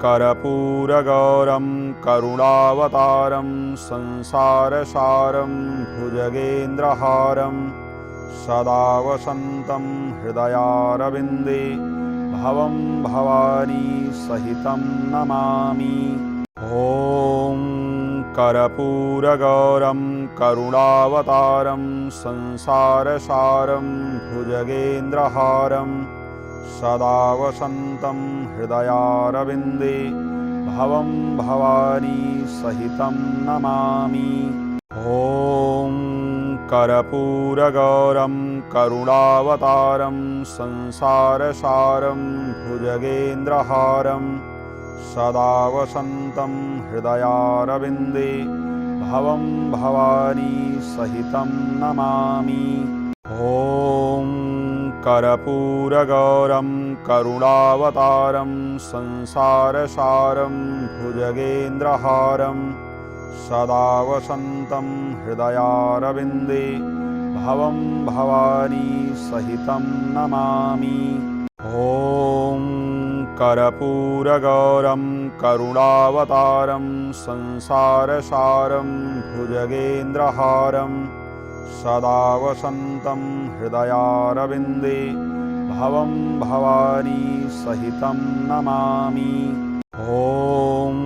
कर्पूरगौरं करुणावतारं संसारसारं भुजगेन्द्रहारं सदा वसन्तं हृदयारविन्दे भवं भवानी सहितं नमामि। ॐ कर्पूरगौरं करुणावतारं संसारसारं भुजगेन्द्रहारं सदा वसन्तं हृदयारविन्दे भवं भवानी सहितं नमामि। ॐ कर्पूरगौरं करुणावतारं संसारसारं भुजगेन्द्रहारं सदा वसन्तं हृदयारविन्दे भवं भवानी सहितं नमामि। ॐ कर्पूरगौरं करुणावतारं संसारसारं भुजगेन्द्रहारं सदा वसन्तं हृदयारविन्दे भवं भवानी सहितं नमामि। ॐ कर्पूरगौरं करुणावतारं संसारसारं भुजगेन्द्रहारं सदा वसन्तं हृदयारविन्दे भवं भवानी सहितं नमामि। ॐ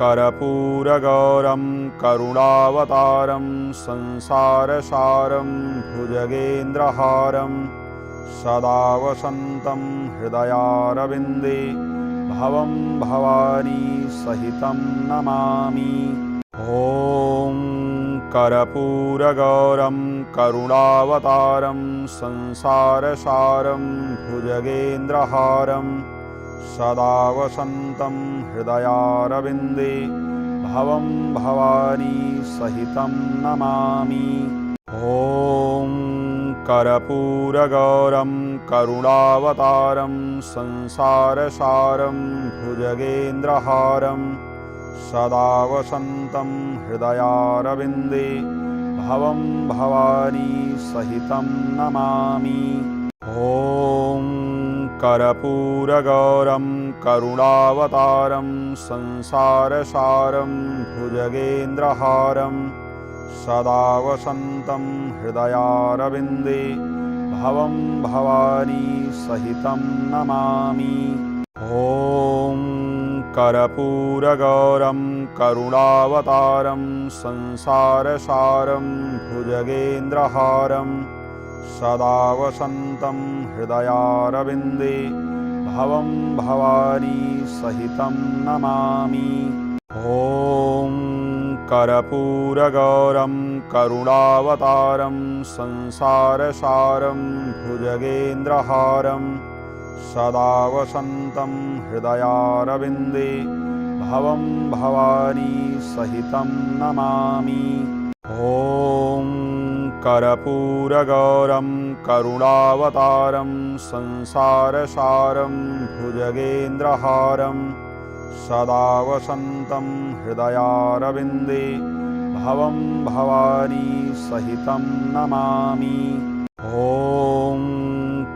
कर्पूरगौरं करुणावतारं संसारसारं भुजगेन्द्रहारं सदा वसन्तं हृदयारविन्दे भवं भवानी सहितं नमामि। ॐ कर्पूरगौरं करुणावतारं संसारसारं भुजगेन्द्रहारं सदा वसन्तं हृदयारविन्दे भवं भवानी सहितं नमामि। ॐ कर्पूरगौरं करुणावतारं संसारसारं भुजगेन्द्रहारं सदा वसन्तं हृदयारविन्दे भवं भवानी सहितं नमामि। ॐ कर्पूरगौरं करुणावतारं संसारसारं भुजगेन्द्रहारं सदा वसन्तं हृदयारविन्दे भवं भवानी सहितं नमामि। ॐ कर्पूरगौरं करुणावतारं संसारसारं भुजगेन्द्रहारं सदा वसन्तं हृदयारविन्दे भवं भवानी सहितं नमामि। ॐ कर्पूरगौरं करुणावतारं संसारसारं भुजगेन्द्रहारं सदा वसन्तं हृदयारविन्दे भवं भवानी सहितं नमामि। ॐ कर्पूरगौरं करुणावतारं संसारसारं भुजगेन्द्रहारं सदा वसन्तं हृदयारविन्दे भवं भवानी सहितं नमामि। ॐ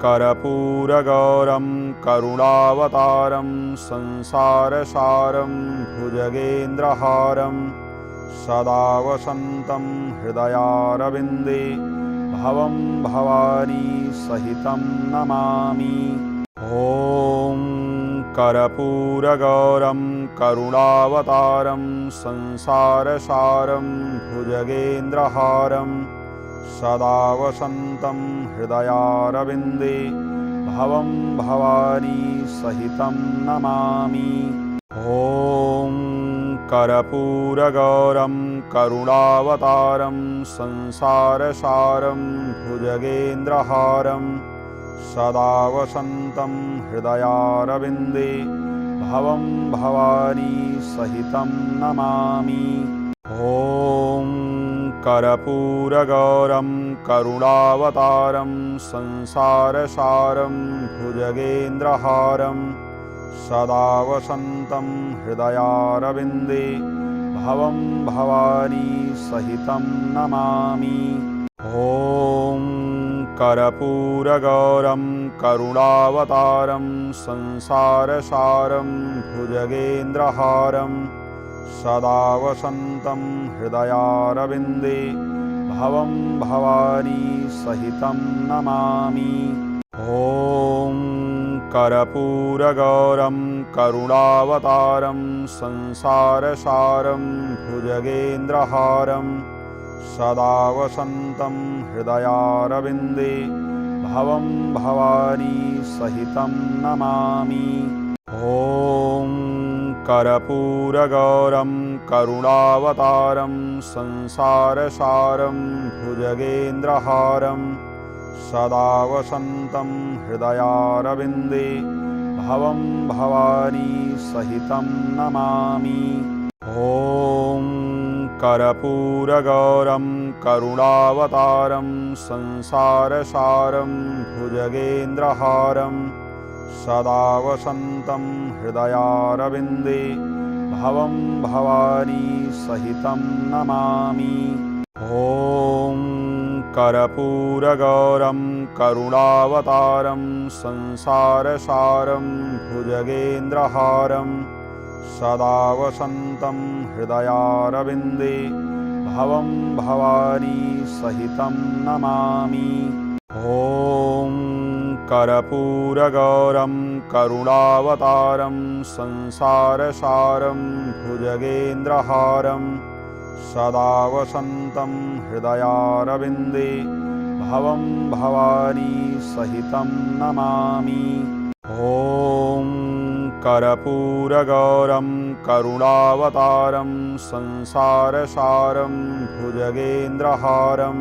कर्पूरगौरं करुणावतारं संसारसारं भुजगेन्द्रहारं सदा वसन्तं हृदयारविन्दे भवं भवानी सहितं नमामि। ॐ कर्पूरगौरं करुणावतारं संसारसारं भुजगेन्द्रहारं सदा वसन्तं हृदयारविन्दे भवं भवानी सहितं नमामि। ॐ कर्पूरगौरं करुणावतारं संसारसारं भुजगेन्द्रहारं सदा वसन्तं हृदयारविन्दे भवं भवानी सहितं नमामि। ॐ कर्पूरगौरं करुणावतारं संसारसारं भुजगेन्द्रहारं सदा वसन्तं हृदयारविन्दे भवं भवानी सहितं नमामि। ॐ कर्पूरगौरं करुणावतारं संसारसारं भुजगेन्द्रहारं सदा वसन्तं हृदयारविन्दे भवं भवानी सहितं नमामि। ॐ कर्पूरगौरं करुणावतारं संसारसारं भुजगेन्द्रहारं सदा वसन्तं हृदयारविन्दे भवं भवानी सहितं नमामि। ॐ कर्पूरगौरं करुणावतारं संसारसारं भुजगेन्द्रहारं सदा वसन्तं हृदयारविन्दे भवं भवानी सहितं नमामि। ॐ कर्पूरगौरं करुणावतारं संसारसारं भुजगेन्द्रहारं सदा वसन्तं हृदयारविन्दे भवं भवानी सहितं नमामि। ॐ कर्पूरगौरं करुणावतारं संसारसारं भुजगेन्द्रहारं सदा वसन्तं हृदयारविन्दे भवं भवानी सहितं नमामि। ॐ कर्पूरगौरं करुणावतारं संसारसारं भुजगेन्द्रहारं सदा वसन्तं हृदयारविन्दे भवं भवानी सहितं नमामि। ॐ कर्पूरगौरं करुणावतारं संसारसारं भुजगेन्द्रहारं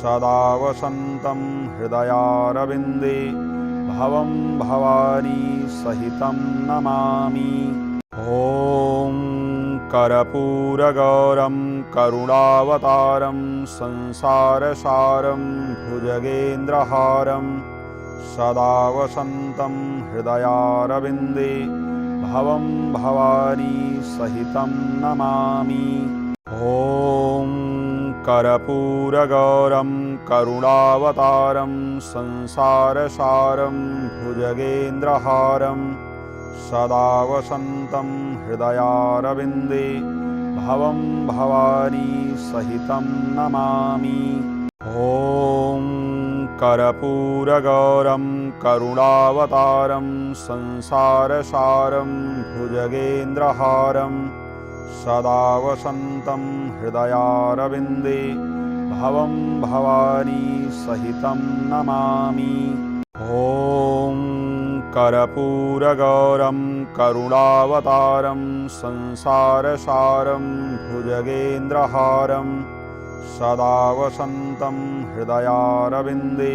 सदा वसन्तं हृदयारविन्दे भवं भवानी सहितं नमामि। ॐ कर्पूरगौरं करुणावतारं संसारसारं भुजगेन्द्रहारं सदा वसन्तं हृदयारविन्दे भवं भवानी सहितं नमामि। ॐ कर्पूरगौरं करुणावतारं संसारसारं भुजगेन्द्रहारं सदा वसन्तं हृदयारविन्दे भवं भवानी सहितं नमामि। ॐ कर्पूरगौरं करुणावतारं संसारसारं भुजगेन्द्रहारं सदा वसन्तं हृदयारविन्दे भवं भवानी सहितं नमामि। ॐ कर्पूरगौरं करुणावतारं संसारसारं भुजगेन्द्रहारं सदा वसन्तं हृदयारविन्दे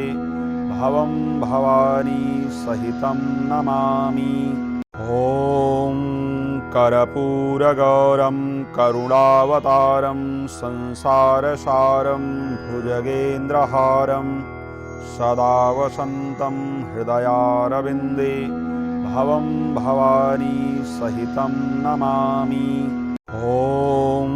भवं भवानी सहितं नमामि। ॐ कर्पूरगौरं करुणावतारं संसारसारं भुजगेन्द्रहारं सदा वसन्तं हृदयारविन्दे भवं भवानी सहितं नमामि। ॐ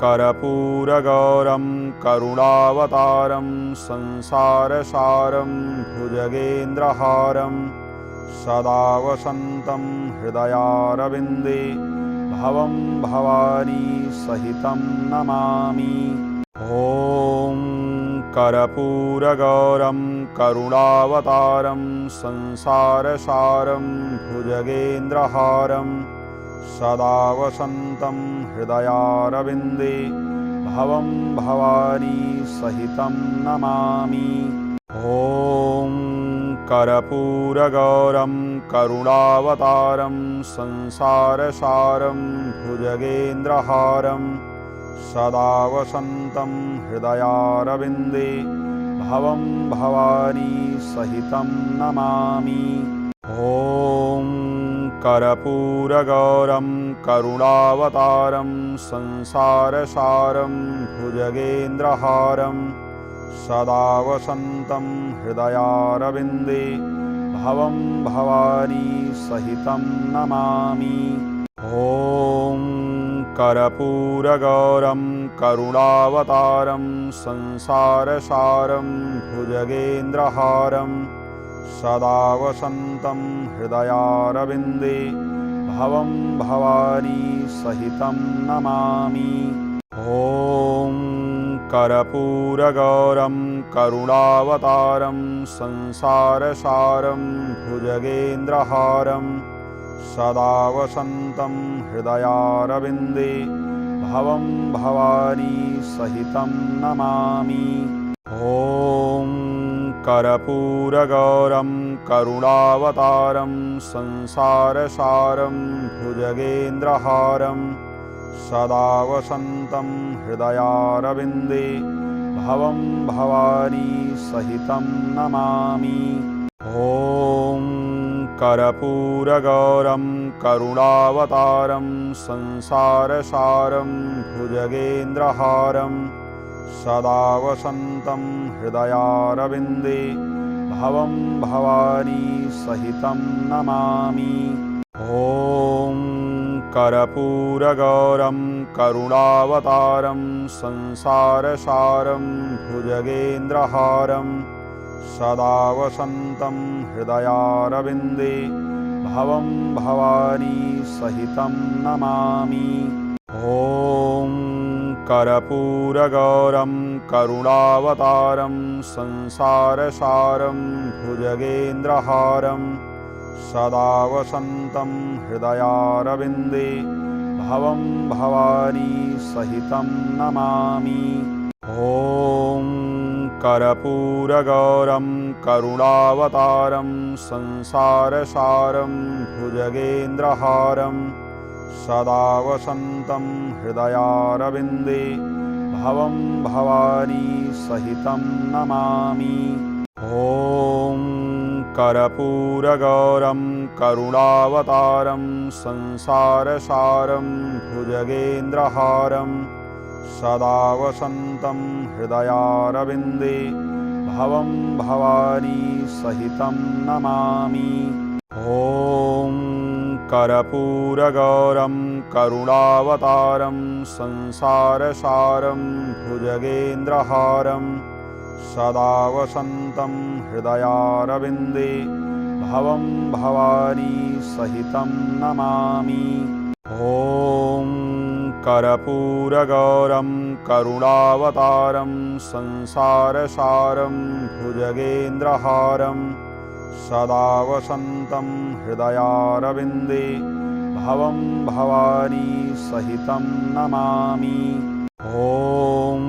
कर्पूरगौरं करुणावतारं संसारसारं भुजगेन्द्रहारं सदा वसन्तं हृदयारविन्दे भवं भवानी सहितं नमामि। ॐ कर्पूरगौरं करुणावतारं संसारसारं भुजगेन्द्रहारं सदा वसन्तं हृदयारविन्दे भवं भवानी सहितं नमामि। ॐ कर्पूरगौरं करुणावतारं संसारसारं भुजगेन्द्रहारं सदा वसन्तं हृदयारविन्दे भवं भवानी सहितं नमामि। ॐ कर्पूरगौरं करुणावतारं संसारसारं भुजगेन्द्रहारं सदा वसन्तं हृदयारविन्दे भवं भवानी सहितं नमामि। ॐ कर्पूरगौरं करुणावतारं संसारसारं भुजगेन्द्रहारं सदा वसन्तं हृदयारविन्दे भवं भवानी सहितं नमामि। ॐ कर्पूरगौरं करुणावतारं संसारसारं भुजगेन्द्रहारं सदा वसन्तं हृदयारविन्दे भवं भवानी सहितं नमामि। ॐ कर्पूरगौरं करुणावतारं संसारसारं भुजगेन्द्रहारं सदा वसन्तं हृदयारविन्दे भवं भवानी सहितं नमामि। ॐ कर्पूरगौरं करुणावतारं संसारसारं भुजगेन्द्रहारं सदा वसन्तं हृदयारविन्दे भवं भवानी सहितं नमामि। ॐ कर्पूरगौरं करुणावतारं संसारसारं भुजगेन्द्रहारं सदा वसन्तं हृदयारविन्दे भवं भवानी सहितं नमामि। ॐ कर्पूरगौरं करुणावतारं संसारसारं भुजगेन्द्रहारं सदा वसन्तं हृदयारविन्दे भवं भवानी सहितं नमामि। ॐ कर्पूरगौरं करुणावतारं संसारसारं भुजगेन्द्रहारं सदा वसन्तं हृदयारविन्दे भवं भवानी सहितं नमामि। ॐ कर्पूरगौरं करुणावतारं संसारसारं भुजगेन्द्रहारं सदा वसन्तं हृदयारविन्दे भवं भवानी सहितं नमामि। ॐ कर्पूरगौरं करुणावतारं संसारसारं भुजगेन्द्रहारं सदा वसन्तं हृदयारविन्दे भवं भवानी सहितं नमामि। ॐ कर्पूरगौरं करुणावतारं संसारसारं भुजगेन्द्रहारं सदा वसन्तं हृदयारविन्दे भवं भवानी सहितं नमामि। ॐ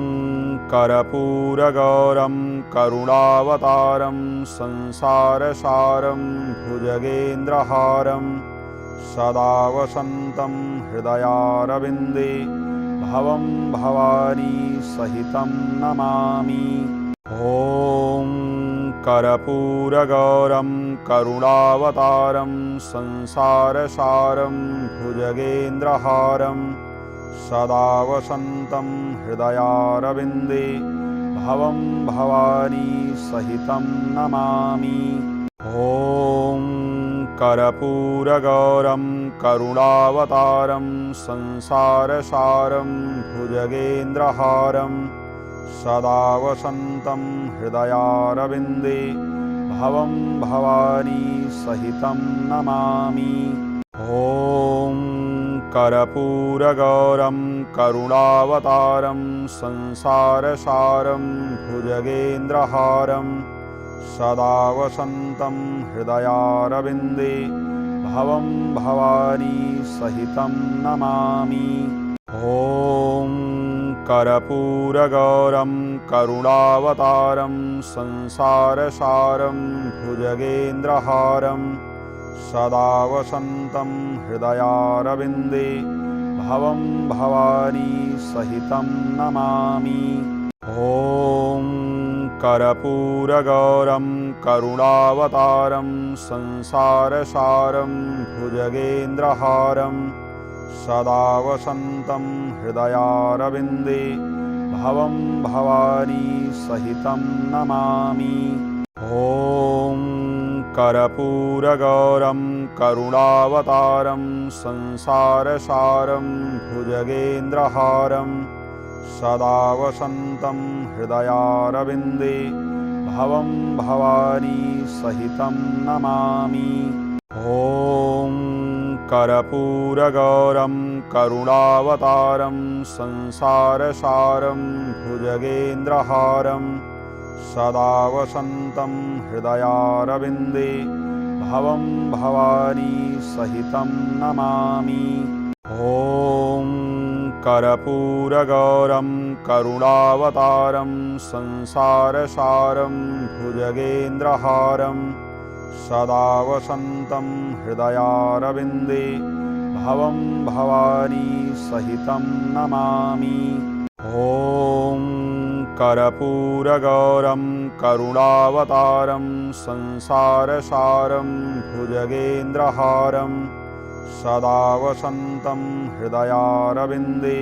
कर्पूरगौरं करुणावतारं संसारसारं भुजगेन्द्रहारं सदा वसन्तं हृदयारविन्दे भवं भवानी सहितं नमामि। ॐ कर्पूरगौरं करुणावतारं संसारसारं भुजगेन्द्रहारं सदा वसन्तं हृदयारविन्दे भवं भवानी सहितं नमामि। ॐ कर्पूरगौरं करुणावतारं संसारसारं भुजगेन्द्रहारं सदा वसन्तं हृदयारविन्दे भवं भवानी सहितं नमामि। ॐ कर्पूरगौरं करुणावतारं संसारसारं भुजगेन्द्रहारं सदा वसन्तं हृदयारविन्दे भवं भवानी सहितं नमामि। ॐ कर्पूरगौरं करुणावतारं संसारसारं भुजगेन्द्रहारं सदा वसन्तं हृदयारविन्दे भवं भवानी सहितं नमामि। ॐ कर्पूरगौरं करुणावतारं संसारसारं भुजगेन्द्रहारं सदा वसन्तं हृदयारविन्दे भवं भवानी सहितं नमामि। ॐ कर्पूरगौरं करुणावतारं संसारसारं भुजगेन्द्रहारं सदा वसन्तं हृदयारविन्दे भवं भवानी सहितं नमामि। ॐ कर्पूरगौरं करुणावतारं संसारसारं भुजगेन्द्रहारं सदा वसन्तं हृदयारविन्दे भवं भवानी सहितं नमामि। ॐ कर्पूरगौरं करुणावतारं संसारसारं भुजगेन्द्रहारं सदा वसन्तं हृदयारविन्दे भवं भवानी सहितं नमामि। ॐ कर्पूरगौरं करुणावतारं संसारसारं भुजगेन्द्रहारं सदा वसन्तं हृदयारविन्दे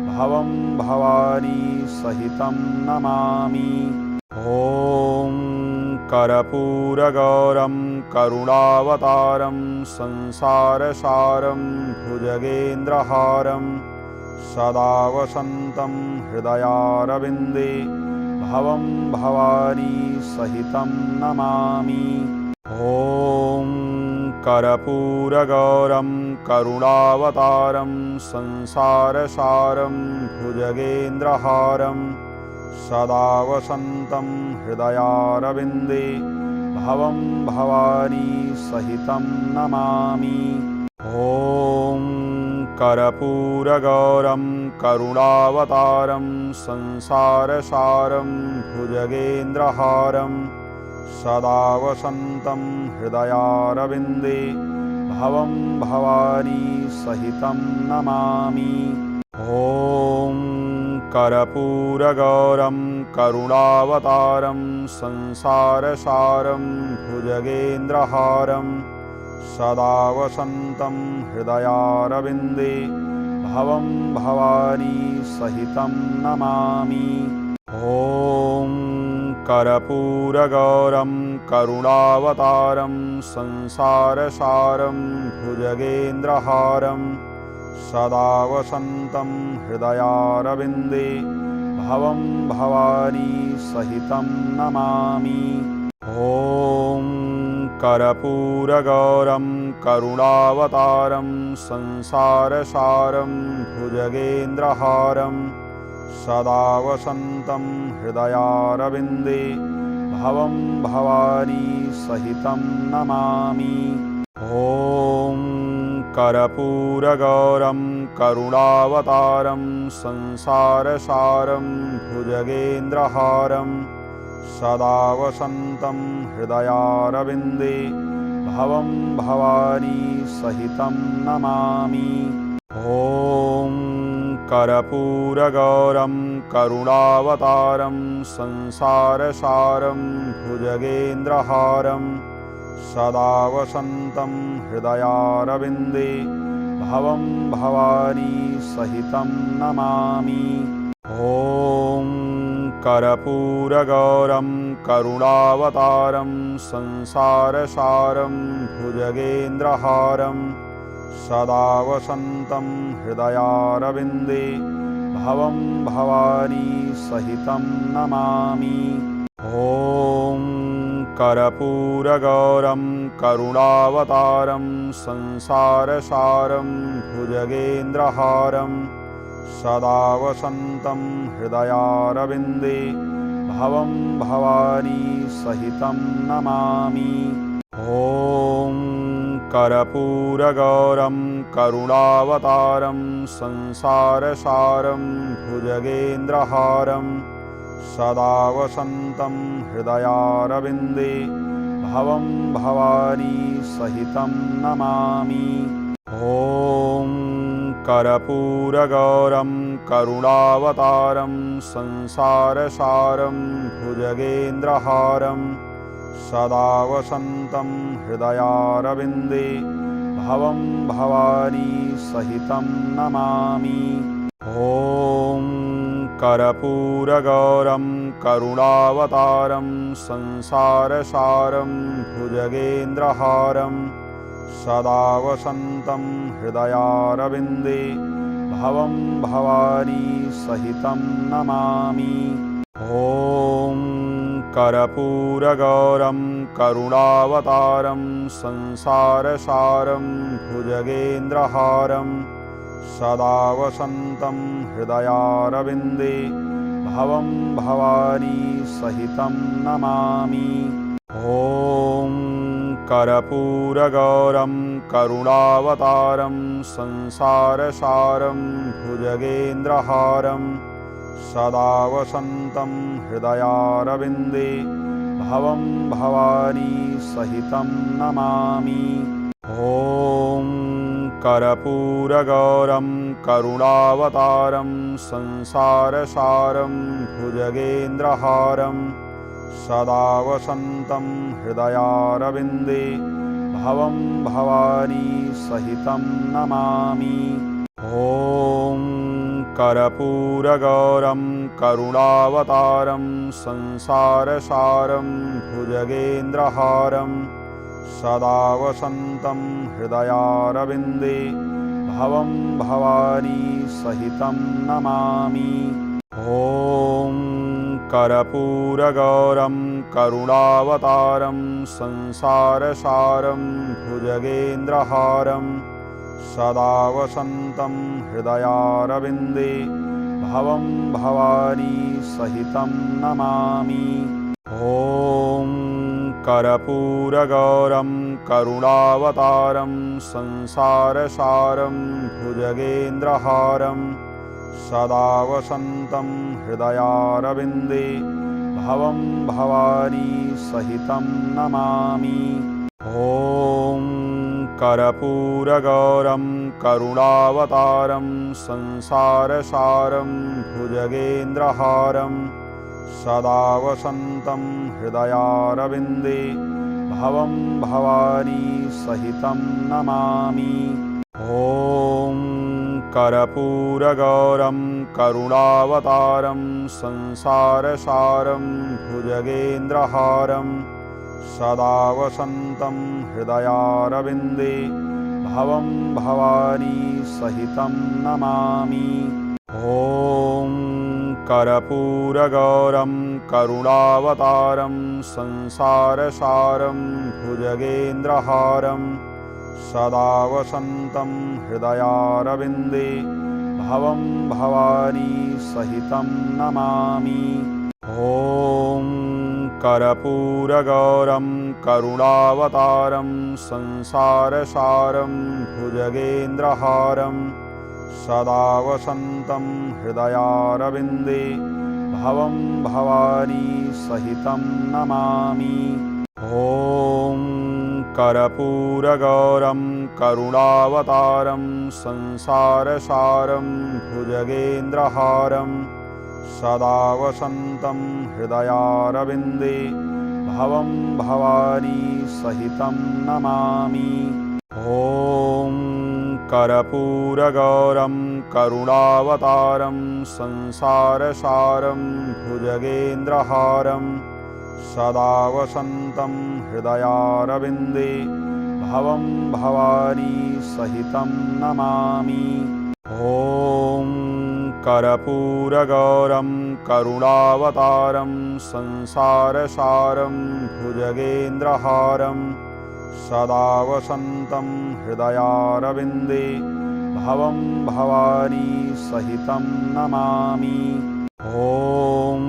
भवं भवानी सहितं नमामि। ॐ कर्पूरगौरं करुणावतारं संसारसारं भुजगेन्द्रहारं सदा वसन्तं हृदयारविन्दे भवं भवानी सहितं नमामि। ॐ कर्पूरगौरं करुणावतारं संसारसारं भुजगेन्द्रहारं सदा वसन्तं हृदयारविन्दे भवं भवानी सहितं नमामि। ॐ कर्पूरगौरं करुणावतारं संसारसारं भुजगेन्द्रहारं सदा वसन्तं हृदयारविन्दे भवं भवानी सहितं नमामि। ॐ कर्पूरगौरं करुणावतारं संसारसारं भुजगेन्द्रहारं सदा वसन्तं हृदयारविन्दे भवं भवानी सहितं नमामि। ॐ कर्पूरगौरं करुणावतारं संसारसारं भुजगेन्द्रहारं सदा वसन्तं हृदयारविन्दे भवं भवानी सहितं नमामि। ॐ कर्पूरगौरं करुणावतारं संसारसारं भुजगेन्द्रहारं सदा वसन्तं हृदयारविन्दे भवं भवानी सहितं नमामि। ॐ कर्पूरगौरं करुणावतारं संसारसारं भुजगेन्द्रहारं सदा वसन्तं हृदयारविन्दे भवं भवानी सहितं नमामि। ॐ कर्पूरगौरं करुणावतारं संसारसारं भुजगेन्द्रहारं सदा वसन्तं हृदयारविन्दे भवं भवानी सहितं नमामि। ॐ कर्पूरगौरं करुणावतारं संसारसारं भुजगेन्द्रहारं सदा वसन्तं हृदयारविन्दे भवं भवानी सहितं नमामि। ॐ कर्पूरगौरं करुणावतारं संसारसारं भुजगेन्द्रहारं सदा वसन्तं हृदयारविन्दे भवं भवानी सहितं नमामि। ॐ कर्पूरगौरं करुणावतारं संसारसारं भुजगेन्द्रहारं सदा वसन्तं हृदयारविन्दे भवं भवानी सहितं नमामि। ॐ कर्पूरगौरं करुणावतारं संसारसारं भुजगेन्द्रहारं सदा वसन्तं हृदयारविन्दे भवं भवानी सहितं नमामि। ॐ कर्पूरगौरं करुणावतारं संसारसारं भुजगेन्द्रहारं सदा वसन्तं हृदयारविन्दे भवं भवानी सहितं नमामि। ॐ कर्पूरगौरं करुणावतारं संसारसारं भुजगेन्द्रहारं सदा वसन्तं हृदयारविन्दे भवं भवानी सहितं नमामि। ॐ कर्पूरगौरं करुणावतारं संसारसारं भुजगेन्द्रहारं सदा वसन्तं हृदयारविन्दे भवं भवानी सहितं नमामि। ॐ कर्पूरगौरं करुणावतारं संसारसारं भुजगेन्द्रहारं सदा वसन्तं हृदयारविन्दे भवं भवानी सहितं नमामि। ॐ कर्पूरगौरं करुणावतारं संसारसारं भुजगेन्द्रहारं सदा वसन्तं हृदयारविन्दे भवं भवानी सहितं नमामि। ॐ कर्पूरगौरं करुणावतारं संसारसारं भुजगेन्द्रहारं सदा वसन्तं हृदयारविन्दे भवं भवानी सहितं नमामि। ॐ कर्पूरगौरं करुणावतारं संसारसारं भुजगेन्द्रहारं सदा वसन्तं हृदयारविन्दे भवं भवानी सहितं नमामि। ॐ कर्पूरगौरं करुणावतारं संसारसारं भुजगेन्द्रहारं सदा वसन्तं हृदयारविन्दे भवं भवानी सहितं नमामि। ॐ कर्पूरगौरं करुणावतारं संसारसारं भुजगेन्द्रहारं सदा वसन्तं हृदयारविन्दे भवं भवानी सहितं नमामि। ॐ कर्पूरगौरं करुणावतारं संसारसारं भुजगेन्द्रहारं सदा वसन्तं हृदयारविन्दे भवं भवानी सहितं नमामि। ॐ कर्पूरगौरं करुणावतारं संसारसारं भुजगेन्द्रहारं सदा वसन्तं हृदयारविन्दे भवं भवानी सहितं नमामि। ॐ कर्पूरगौरं करुणावतारं संसारसारं भुजगेन्द्रहारं सदा वसन्तं हृदयारविन्दे भवं भवानी सहितं नमामि। ॐ कर्पूरगौरं करुणावतारं संसारसारं भुजगेन्द्रहारं सदा वसन्तं हृदयारविन्दे भवं भवानी सहितं नमामि। ॐ कर्पूरगौरं करुणावतारं संसारसारं भुजगेन्द्रहारं सदा वसन्तं हृदयारविन्दे भवं भवानी सहितं नमामि। ॐ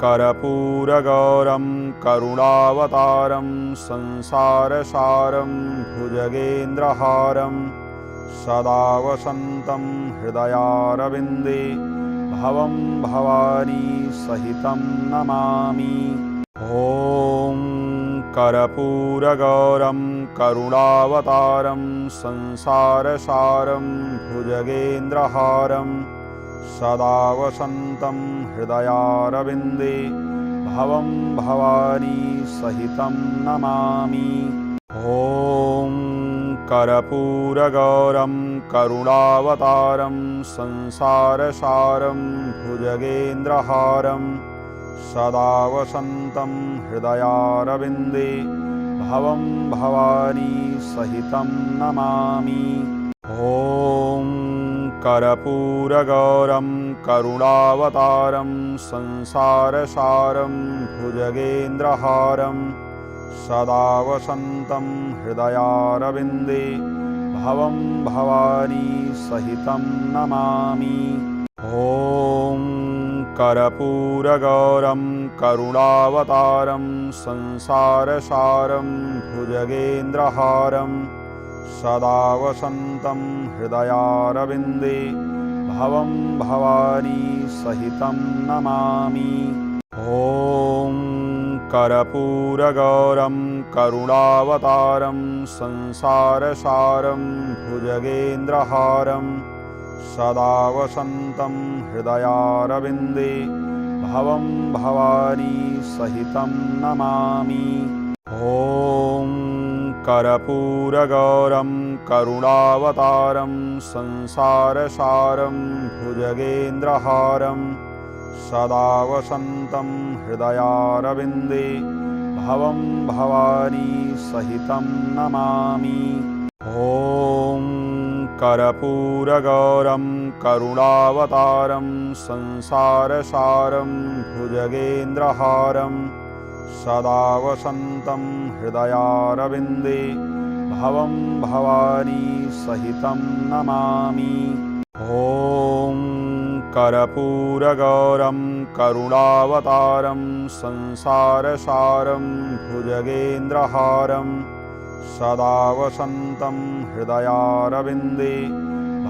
कर्पूरगौरं करुणावतारं संसारसारं भुजगेन्द्रहारं सदा वसन्तं हृदयारविन्दे भवं भवानी सहितं नमामि। ॐ कर्पूरगौरं करुणावतारं संसारसारं भुजगेन्द्रहारं सदा वसन्तं हृदयारविन्दे भवं भवानी सहितं नमामि। ॐ कर्पूरगौरं करुणावतारं संसारसारं भुजगेन्द्रहारं सदा वसन्तं हृदयारविन्दे भवं भवानी सहितं नमामि। ॐ कर्पूरगौरं करुणावतारं संसारसारं भुजगेन्द्रहारं सदा वसन्तं हृदयारविन्दे भवं भवानी सहितं नमामि। ॐ कर्पूरगौरं करुणावतारं संसारसारं भुजगेन्द्रहारं सदा वसन्तं हृदयारविन्दे भवं भवानी सहितं नमामि। ॐ कर्पूरगौरं करुणावतारं संसारसारं भुजगेन्द्रहारं सदा वसन्तं हृदयारविन्दे भवं भवानी सहितं नमामि। ॐ कर्पूरगौरं करुणावतारं संसारसारं भुजगेन्द्रहारं सदा वसन्तं हृदयारविन्दे भवं भवानी सहितं नमामि। ॐ कर्पूरगौरं करुणावतारं संसारसारं भुजगेन्द्रहारं सदा वसन्तं हृदयारविन्दे भवं भवानी सहितं नमामि। ॐ कर्पूरगौरं करुणावतारं संसारसारं भुजगेन्द्रहारं सदा वसन्तं हृदयारविन्दे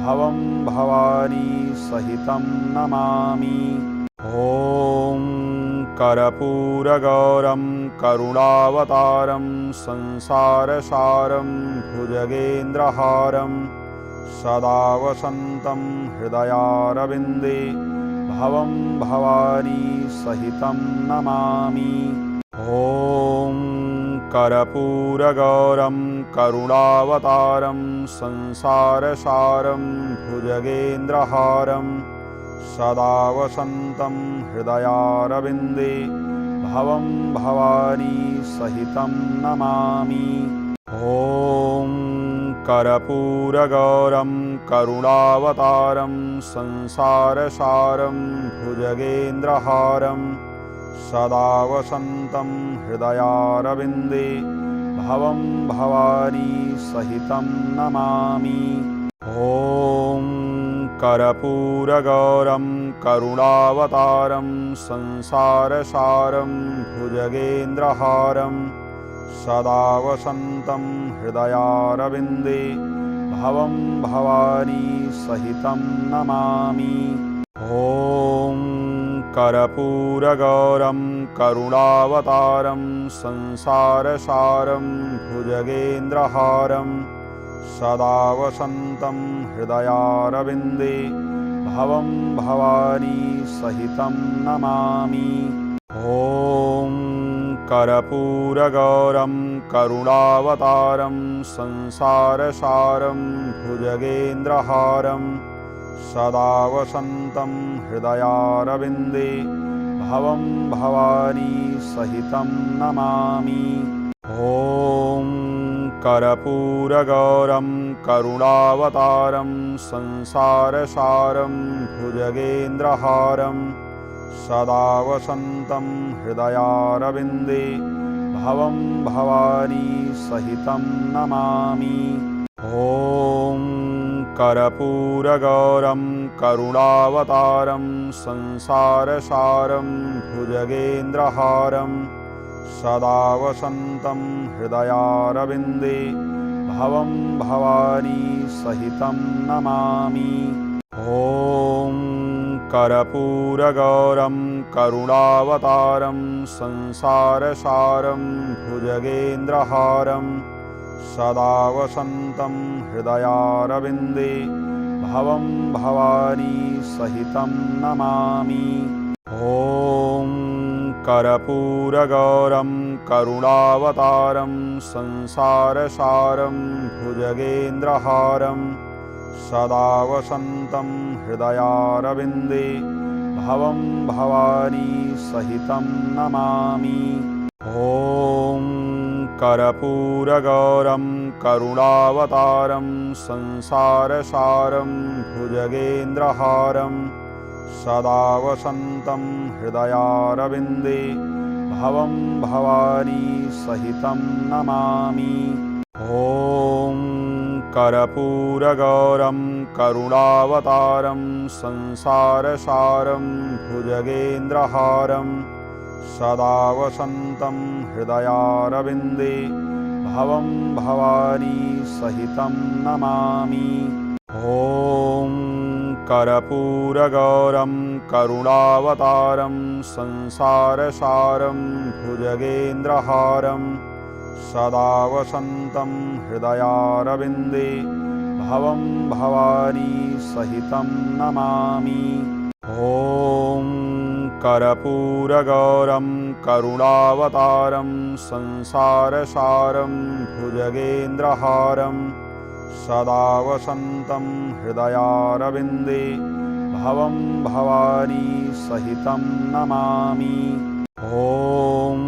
भवं भवानी सहितं नमामि। ॐ कर्पूरगौरं करुणावतारं संसारसारं भुजगेन्द्रहारं सदा वसन्तं हृदयारविन्दे भवं भवानी सहितं नमामि। ॐ कर्पूरगौरं करुणावतारं संसारसारं भुजगेन्द्रहारं सदा वसन्तं हृदयारविन्दे भवं भवानी सहितं नमामि। ॐ कर्पूरगौरं करुणावतारं संसारसारं भुजगेन्द्रहारं सदा वसन्तं हृदयारविन्दे भवं भवानी सहितं नमामि। ॐ कर्पूरगौरं करुणावतारं संसारसारं भुजगेन्द्रहारं सदा वसन्तं हृदयारविन्दे भवं भवानी सहितं नमामि। ॐ कर्पूरगौरं करुणावतारं संसारसारं भुजगेन्द्रहारं सदा वसन्तं हृदयारविन्दे भवं भवानी सहितं नमामि। ॐ कर्पूरगौरं करुणावतारं संसारसारं भुजगेन्द्रहारं सदा वसन्तं हृदयारविन्दे भवं भवानी सहितं नमामि। ॐ कर्पूरगौरं करुणावतारं संसारसारं भुजगेन्द्रहारं सदा वसन्तं हृदयारविन्दे भवं भवानी सहितं नमामि। ॐ कर्पूरगौरं करुणावतारं संसारसारं भुजगेन्द्रहारं सदा वसन्तं हृदयारविन्दे भवं भवानी सहितं नमामि। ॐ कर्पूरगौरं करुणावतारं संसारसारं भुजगेन्द्रहारं सदा वसन्तं हृदयारविन्दे भवं भवानी सहितं नमामि। ॐ कर्पूरगौरं करुणावतारं संसारसारं भुजगेन्द्रहारं सदा वसन्तं हृदयारविन्दे भवं भवानी सहितं नमामि। ॐ कर्पूरगौरं करुणावतारं संसारसारं भुजगेन्द्रहारं सदा वसन्तं हृदयारविन्दे भवं भवानी सहितं नमामि। ॐ कर्पूरगौरं करुणावतारं संसारसारं भुजगेन्द्रहारं सदा वसन्तं हृदयारविन्दे भवं भवानी सहितं नमामि। ॐ कर्पूरगौरं करुणावतारं संसारसारं भुजगेन्द्रहारं सदा वसन्तं हृदयारविन्दे भवं भवानी सहितं नमामि। ॐ कर्पूरगौरं करुणावतारं संसारसारं भुजगेन्द्रहारं सदा वसन्तं हृदयारविन्दे भवं भवानी सहितं नमामि। ॐ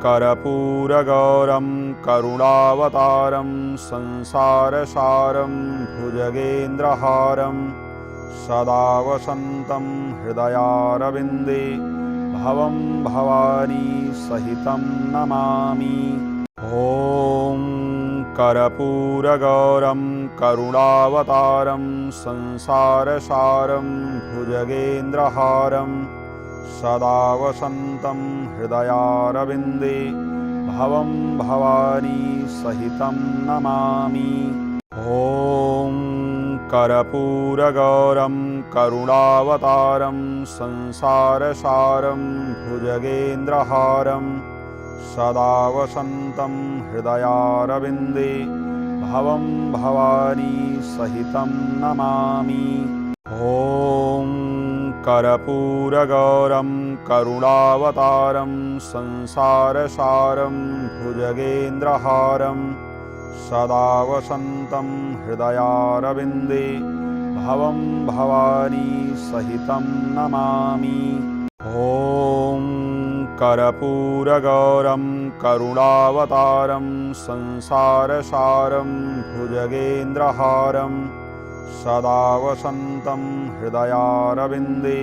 कर्पूरगौरं करुणावतारं संसारसारं भुजगेन्द्रहारं सदा वसन्तं हृदयारविन्दे भवं भवानी सहितं नमामि। ॐ कर्पूरगौरं करुणावतारं संसारसारं भुजगेन्द्रहारं सदा वसन्तं हृदयारविन्दे भवं भवानी सहितं नमामि। ॐ कर्पूरगौरं करुणावतारं संसारसारं भुजगेन्द्रहारं सदा वसन्तं हृदयारविन्दे भवं भवानी सहितं नमामि। ॐ कर्पूरगौरं करुणावतारं संसारसारं भुजगेन्द्रहारं सदा वसन्तं हृदयारविन्दे भवं भवानी सहितं नमामि। ॐ कर्पूरगौरं करुणावतारं संसारसारं भुजगेन्द्रहारं सदा वसन्तं हृदयारविन्दे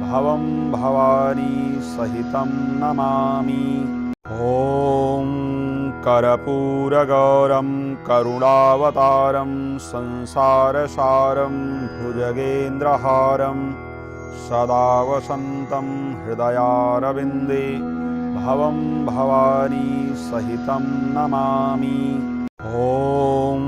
भवं भवानी सहितं नमामि। ॐ कर्पूरगौरं करुणावतारं संसारसारं भुजगेन्द्रहारं सदा वसन्तं हृदयारविन्दे भवं भवानी सहितं नमामि। ॐ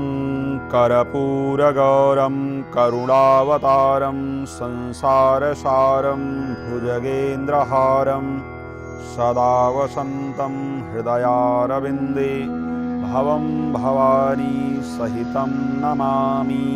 कर्पूरगौरं करुणावतारं संसारसारं भुजगेन्द्रहारं सदा वसन्तं हृदयारविन्दे भवं भवानी सहितं नमामि।